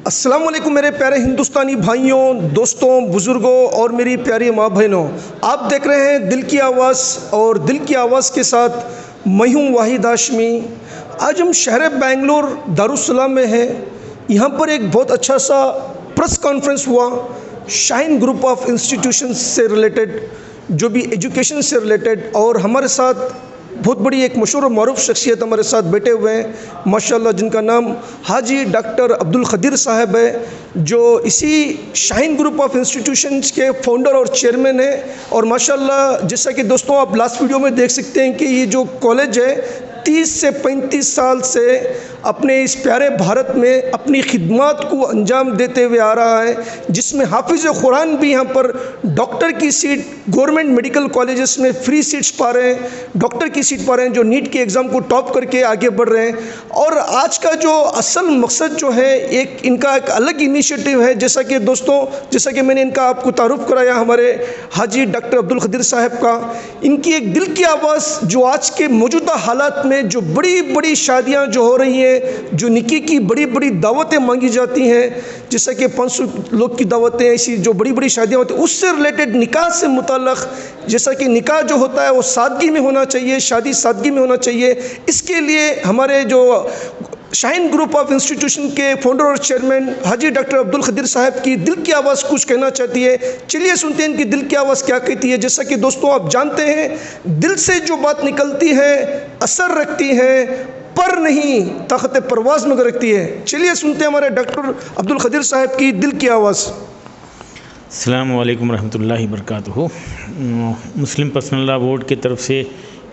السلام علیکم میرے پیارے ہندوستانی بھائیوں، دوستوں، بزرگوں اور میری پیاری ماں بہنوں، آپ دیکھ رہے ہیں دل کی آواز، اور دل کی آواز کے ساتھ میں ہوں واحد ہاشمی۔ آج ہم شہر بنگلور دارالسلام میں ہیں۔ یہاں پر ایک بہت اچھا سا پریس کانفرنس ہوا شاہین گروپ آف انسٹیٹیوشنز سے ریلیٹڈ، جو بھی ایجوکیشن سے ریلیٹڈ، اور ہمارے ساتھ بہت بڑی ایک مشہور و معروف شخصیت ہمارے ساتھ بیٹھے ہوئے ہیں ماشاءاللہ، جن کا نام حاجی ڈاکٹر عبدالقدیر صاحب ہے، جو اسی شاہین گروپ آف انسٹیٹیوشنز کے فاؤنڈر اور چیئرمین ہیں۔ اور ماشاءاللہ جیسا کہ دوستوں آپ لاسٹ ویڈیو میں دیکھ سکتے ہیں کہ یہ جو کالج ہے 30 سے 35 سال سے اپنے اس پیارے بھارت میں اپنی خدمات کو انجام دیتے ہوئے آ رہا ہے، جس میں حافظ قرآن بھی یہاں پر ڈاکٹر کی سیٹ گورنمنٹ میڈیکل کالجز میں فری سیٹس پا رہے ہیں، ڈاکٹر کی سیٹ پا رہے ہیں، جو نیٹ کے ایگزام کو ٹاپ کر کے آگے بڑھ رہے ہیں۔ اور آج کا جو اصل مقصد جو ہے، ان کا ایک الگ انیشیٹو ہے، جیسا کہ دوستوں، جیسا کہ میں نے ان کا آپ کو تعارف کرایا ہمارے حاجی ڈاکٹر عبدالقدیر صاحب کا، ان کی ایک دل کی آواز جو آج کے موجودہ حالات میں جو بڑی بڑی شادیاں جو ہو رہی ہیں، جو نکی کی بڑی بڑی دعوتیں مانگی جاتی ہیں، جیسا کہ 500 لوگ کی دعوتیں، ایسی جو بڑی بڑی شادیاں ہوتی ہیں، اس سے ریلیٹڈ نکاح سے متعلق، جیسا کہ نکاح جو ہوتا ہے وہ سادگی میں ہونا چاہیے، شادی سادگی میں ہونا چاہیے، اس کے لیے ہمارے جو شاہین گروپ آف انسٹیٹیوشن کے فاؤنڈر اور چیئرمین حاجی ڈاکٹر عبدالقدیر صاحب کی دل کی آواز کچھ کہنا چاہتی ہے۔ چلیے سنتے ہیں ان کی دل کی آواز کیا کہتی ہے۔ جیسا کہ دوستوں آپ جانتے ہیں، دل سے جو بات نکلتی ہے اثر رکھتی ہے، پر نہیں طاقت پرواز مگر رکھتی ہے۔ چلیے سنتے ہیں ہمارے ڈاکٹر عبدالقدیر صاحب کی دل کی آواز۔ السلام علیکم ورحمۃ اللہ وبرکاتہ۔ مسلم پرسنل لاء بورڈ کی طرف سے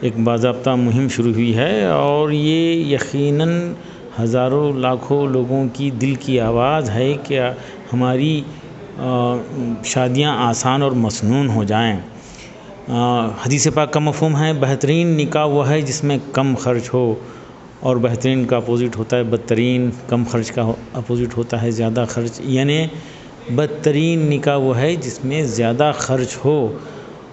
ایک باضابطہ مہم شروع ہوئی ہے، اور یہ یقیناً ہزاروں لاکھوں لوگوں کی دل کی آواز ہے کہ ہماری شادیاں آسان اور مسنون ہو جائیں۔ حدیث پاک کا مفہوم ہے، بہترین نکاح وہ ہے جس میں کم خرچ ہو، اور بہترین کا اپوزٹ ہوتا ہے بدترین، کم خرچ کا اپوزٹ ہوتا ہے زیادہ خرچ، یعنی بدترین نکاح وہ ہے جس میں زیادہ خرچ ہو۔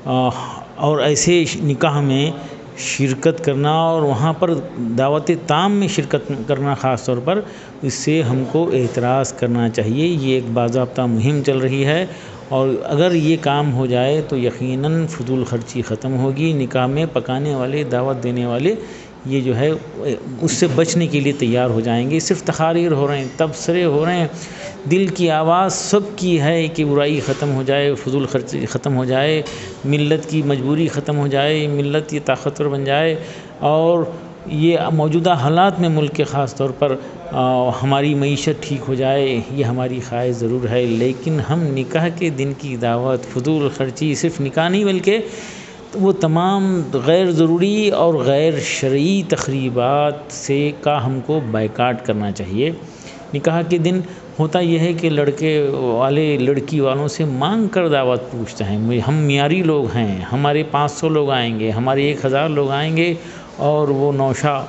اور ایسے نکاح میں شرکت کرنا، اور وہاں پر دعوت تام میں شرکت کرنا خاص طور پر، اس سے ہم کو اعتراض کرنا چاہیے۔ یہ ایک باضابطہ مہم چل رہی ہے، اور اگر یہ کام ہو جائے تو یقیناً فضول خرچی ختم ہوگی۔ نکاح میں پکانے والے، دعوت دینے والے، یہ جو ہے اس سے بچنے کے لیے تیار ہو جائیں گے۔ صرف تقاریر ہو رہے ہیں، تبصرے ہو رہے ہیں۔ دل کی آواز سب کی ہے کہ برائی ختم ہو جائے، فضول خرچی ختم ہو جائے، ملت کی مجبوری ختم ہو جائے، ملت یہ طاقتور بن جائے، اور یہ موجودہ حالات میں ملک کے خاص طور پر ہماری معیشت ٹھیک ہو جائے، یہ ہماری خواہش ضرور ہے۔ لیکن ہم نکاح کے دن کی دعوت، فضول خرچی، صرف نکاح نہیں بلکہ وہ تمام غیر ضروری اور غیر شرعی تقریبات سے کا ہم کو بائیکاٹ کرنا چاہیے۔ نکاح کے دن ہوتا یہ ہے کہ لڑکے والے لڑکی والوں سے مانگ کر دعوت پوچھتے ہیں، ہم معیاری لوگ ہیں، ہمارے 500 لوگ آئیں گے، ہمارے 1000 لوگ آئیں گے، اور وہ نوشا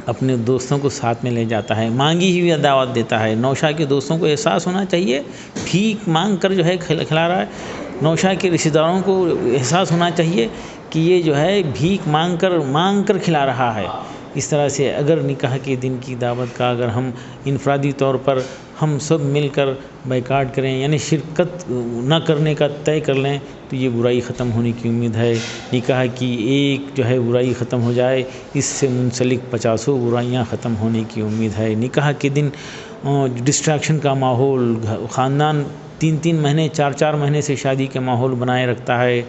اپنے دوستوں کو ساتھ میں لے جاتا ہے، مانگی ہوئی دعوت دیتا ہے۔ نوشا کے دوستوں کو احساس ہونا چاہیے، بھیک مانگ کر جو ہے کھلا رہا ہے۔ نوشا کے رشتہ داروں کو احساس ہونا چاہیے کہ یہ جو ہے بھیک مانگ کر کھلا رہا ہے۔ اس طرح سے اگر نکاح کے دن کی دعوت کا اگر ہم انفرادی طور پر ہم سب مل کر بائیکاٹ کریں، یعنی شرکت نہ کرنے کا طے کر لیں، تو یہ برائی ختم ہونے کی امید ہے۔ نکاح کی ایک جو ہے برائی ختم ہو جائے، اس سے منسلک 50 برائیاں ختم ہونے کی امید ہے۔ نکاح کے دن ڈسٹریکشن کا ماحول، خاندان 3 مہینے 4 مہینے سے شادی کے ماحول بنائے رکھتا ہے،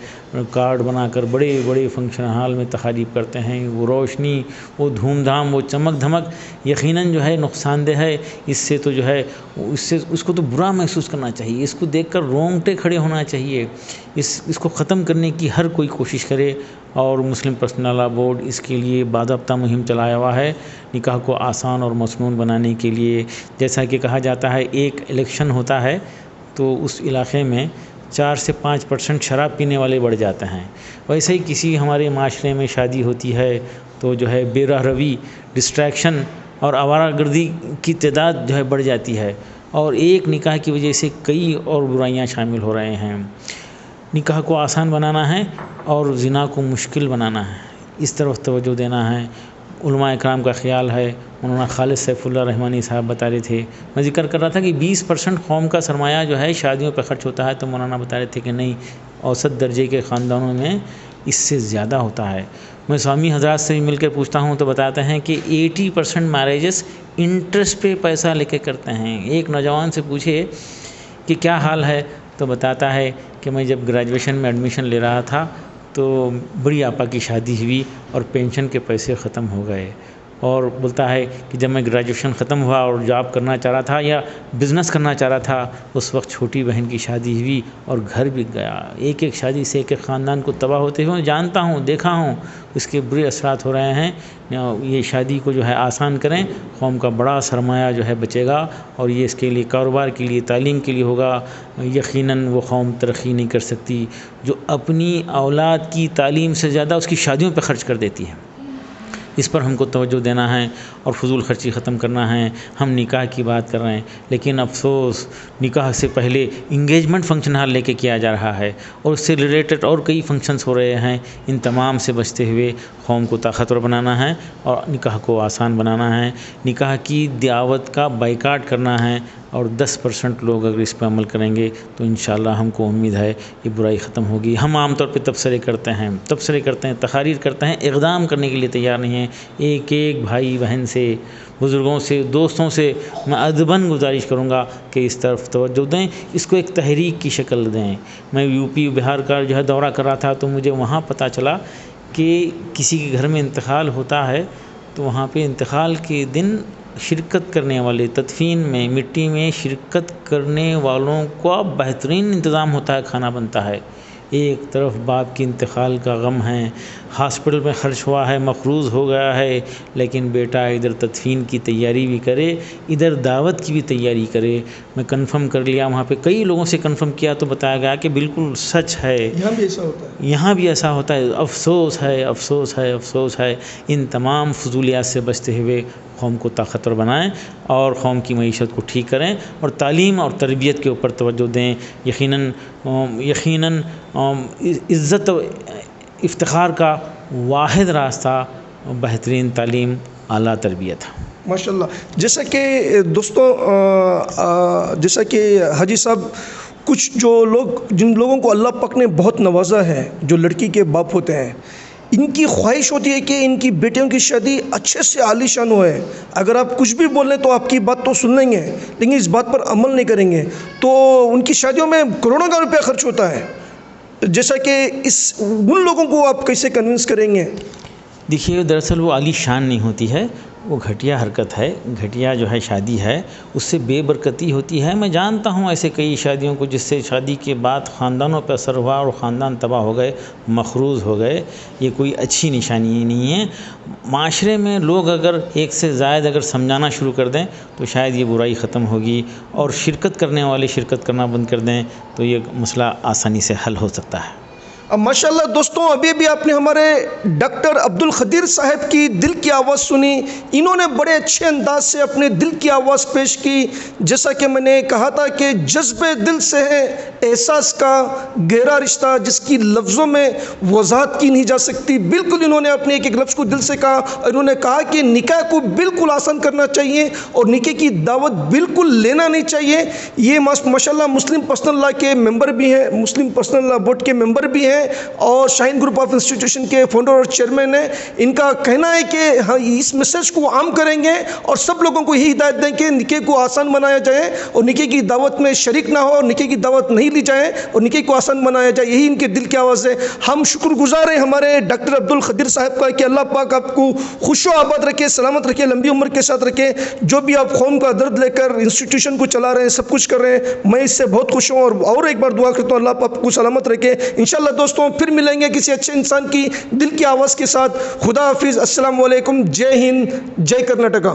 کارڈ بنا کر بڑے بڑے فنکشن ہال میں تقاریب کرتے ہیں، وہ روشنی، وہ دھوم دھام، وہ چمک دھمک یقیناً جو ہے نقصان دہ ہے۔ اس سے تو جو ہے اس کو تو برا محسوس کرنا چاہیے، اس کو دیکھ کر رونگٹے کھڑے ہونا چاہیے۔ اس کو ختم کرنے کی ہر کوئی کوشش کرے، اور مسلم پرسنل لاء بورڈ اس کے لیے باضابطہ مہم چلایا ہوا ہے، نکاح کو آسان اور مسنون بنانے کے لیے۔ جیسا کہ کہا جاتا ہے، ایک الیکشن ہوتا ہے تو اس علاقے میں 4 سے 5% شراب پینے والے بڑھ جاتے ہیں۔ ویسے ہی کسی ہمارے معاشرے میں شادی ہوتی ہے تو جو ہے بے راہ روی، ڈسٹریکشن اور آوارہ گردی کی تعداد جو ہے بڑھ جاتی ہے، اور ایک نکاح کی وجہ سے کئی اور برائیاں شامل ہو رہے ہیں۔ نکاح کو آسان بنانا ہے اور زنا کو مشکل بنانا ہے، اس طرف توجہ دینا ہے۔ علماء اکرام کا خیال ہے. مولانا خالد سیف اللہ رحمانی صاحب بتا رہے تھے. میں ذکر کر رہا تھا کہ 20% قوم کا سرمایہ جو ہے شادیوں پہ خرچ ہوتا ہے، تو مولانا بتا رہے تھے کہ نہیں، اوسط درجے کے خاندانوں میں اس سے زیادہ ہوتا ہے. میں سوامی حضرات سے مل کر پوچھتا ہوں تو بتاتے ہیں کہ 80% میرجز انٹرسٹ پہ پیسہ لے کے کرتے ہیں. ایک نوجوان سے پوچھے کہ کیا حال ہے، تو بتاتا ہے کہ میں جب گریجویشن میں ایڈمیشن لے رہا تھا تو بڑی آپا کی شادی ہوئی اور پینشن کے پیسے ختم ہو گئے. اور بولتا ہے کہ جب میں گریجویشن ختم ہوا اور جاب کرنا چاہ رہا تھا یا بزنس کرنا چاہ رہا تھا، اس وقت چھوٹی بہن کی شادی ہوئی اور گھر بک گیا. ایک ایک شادی سے ایک ایک خاندان کو تباہ ہوتے ہوئے جانتا ہوں، دیکھا ہوں، اس کے برے اثرات ہو رہے ہیں. یہ شادی کو جو ہے آسان کریں، قوم کا بڑا سرمایہ جو ہے بچے گا، اور یہ اس کے لیے کاروبار کے لیے، تعلیم کے لیے ہوگا. یقیناً وہ قوم ترقی نہیں کر سکتی جو اپنی اولاد کی تعلیم سے زیادہ اس کی شادیوں پہ خرچ کر دیتی ہے. اس پر ہم کو توجہ دینا ہے اور فضول خرچی ختم کرنا ہے. ہم نکاح کی بات کر رہے ہیں، لیکن افسوس نکاح سے پہلے انگیجمنٹ فنکشن ہال لے کے کیا جا رہا ہے، اور اس سے ریلیٹڈ اور کئی فنکشنز ہو رہے ہیں. ان تمام سے بچتے ہوئے قوم کو طاقتور بنانا ہے اور نکاح کو آسان بنانا ہے. نکاح کی دعوت کا بائیکاٹ کرنا ہے، اور 10% لوگ اگر اس پہ عمل کریں گے تو انشاءاللہ ہم کو امید ہے یہ برائی ختم ہوگی. ہم عام طور پہ تبصرے کرتے ہیں، تقاریر کرتے ہیں، اقدام کرنے کے لیے تیار نہیں ہیں. ایک ایک بھائی بہن سے، بزرگوں سے، دوستوں سے میں ادباً گزارش کروں گا کہ اس طرف توجہ دیں، اس کو ایک تحریک کی شکل دیں. میں یو پی بہار کا جو ہے دورہ کر رہا تھا تو مجھے وہاں پتہ چلا کہ کسی کے گھر میں انتقال ہوتا ہے تو وہاں پہ انتقال کے دن شرکت کرنے والے، تدفین میں، مٹی میں شرکت کرنے والوں کا بہترین انتظام ہوتا ہے، کھانا بنتا ہے. ایک طرف باپ کی انتقال کا غم ہے، ہاسپٹل میں خرچ ہوا ہے، مقروض ہو گیا ہے، لیکن بیٹا ادھر تدفین کی تیاری بھی کرے، ادھر دعوت کی بھی تیاری کرے. میں کنفرم کر لیا، وہاں پہ کئی لوگوں سے کنفرم کیا تو بتایا گیا کہ بالکل سچ ہے، یہاں بھی ایسا ہوتا ہے. یہاں بھی ایسا ہوتا ہے. افسوس ہے، افسوس ہے، افسوس ہے. ان تمام فضولیات سے بچتے ہوئے قوم کو طاقتور بنائیں اور قوم کی معیشت کو ٹھیک کریں، اور تعلیم اور تربیت کے اوپر توجہ دیں. یقیناً عزت و افتخار کا واحد راستہ بہترین تعلیم، اعلیٰ تربیت. ماشاء اللہ. جیسا کہ دوستوں، جیسا کہ حاجی صاحب، کچھ جن لوگوں کو اللہ پاک نے بہت نوازا ہے، جو لڑکی کے باپ ہوتے ہیں، ان کی خواہش ہوتی ہے کہ ان کی بیٹیوں کی شادی اچھے سے عالی شان ہوئے. اگر آپ کچھ بھی بول لیں تو آپ کی بات تو سن لیں گے، لیکن اس بات پر عمل نہیں کریں گے تو ان کی شادیوں میں کروڑوں کا روپیہ خرچ ہوتا ہے. جیسا کہ ان لوگوں کو آپ کیسے کنونس کریں گے؟ دیکھیے، دراصل وہ عالی شان نہیں ہوتی ہے، وہ گھٹیا حرکت ہے، گھٹیا جو ہے شادی ہے، اس سے بے برکتی ہوتی ہے. میں جانتا ہوں ایسے کئی شادیوں کو جس سے شادی کے بعد خاندانوں پہ اثر ہوا اور خاندان تباہ ہو گئے، مقروض ہو گئے. یہ کوئی اچھی نشانی نہیں ہے. معاشرے میں لوگ اگر ایک سے زائد اگر سمجھانا شروع کر دیں تو شاید یہ برائی ختم ہوگی، اور شرکت کرنے والے شرکت کرنا بند کر دیں تو یہ مسئلہ آسانی سے حل ہو سکتا ہے. اب ماشاء اللہ دوستوں، ابھی آپ نے ہمارے ڈاکٹر عبدالقدیر صاحب کی دل کی آواز سنی. انہوں نے بڑے اچھے انداز سے اپنے دل کی آواز پیش کی. جیسا کہ میں نے کہا تھا کہ جذبے دل سے ہے احساس کا گہرا رشتہ، جس کی لفظوں میں وضاحت کی نہیں جا سکتی. بالکل انہوں نے اپنے ایک ایک لفظ کو دل سے کہا. انہوں نے کہا کہ نکاح کو بالکل آسان کرنا چاہیے اور نکاح کی دعوت بالکل لینا نہیں چاہیے. یہ ماشاء اللہ مسلم پرسنل لاء کے ممبر بھی ہیں، مسلم پرسنل لاء بورڈ کے ممبر بھی ہیں، اور شاہین گروپ آف انسٹیٹیوشن کے فاؤنڈر اور چیئرمین ہیں. ان کا کہنا ہے کہ ہاں اس میسج کو عام کریں گے اور سب لوگوں کو یہی ہدایت دیں کہ نکاح کو آسان بنایا جائے اور نکاح کی دعوت میں شریک نہ ہو اور نکاح کی دعوت نہیں لی جائے اور نکاح کو آسان بنایا جائے. یہی ان کے دل کی آواز ہے. ہم شکر گزار ہیں ہمارے ڈاکٹر عبدالقدیر صاحب کا کہ اللہ پاک آپ کو خوش و آباد رکھے، سلامت رکھے، لمبی عمر کے ساتھ رکھے. جو بھی آپ قوم کا درد لے کر انسٹیٹیوشن کو چلا رہے ہیں، سب کچھ کر رہے ہیں، میں اس سے بہت خوش ہوں اور ایک بار دعا کرتا ہوں اللہ آپ کو سلامت رکھے. انشاءاللہ دوستوں پھر ملیں گے کسی اچھے انسان کی دل کی آواز کے ساتھ. خدا حافظ. السلام علیکم. جے ہند، جے کرناٹکا.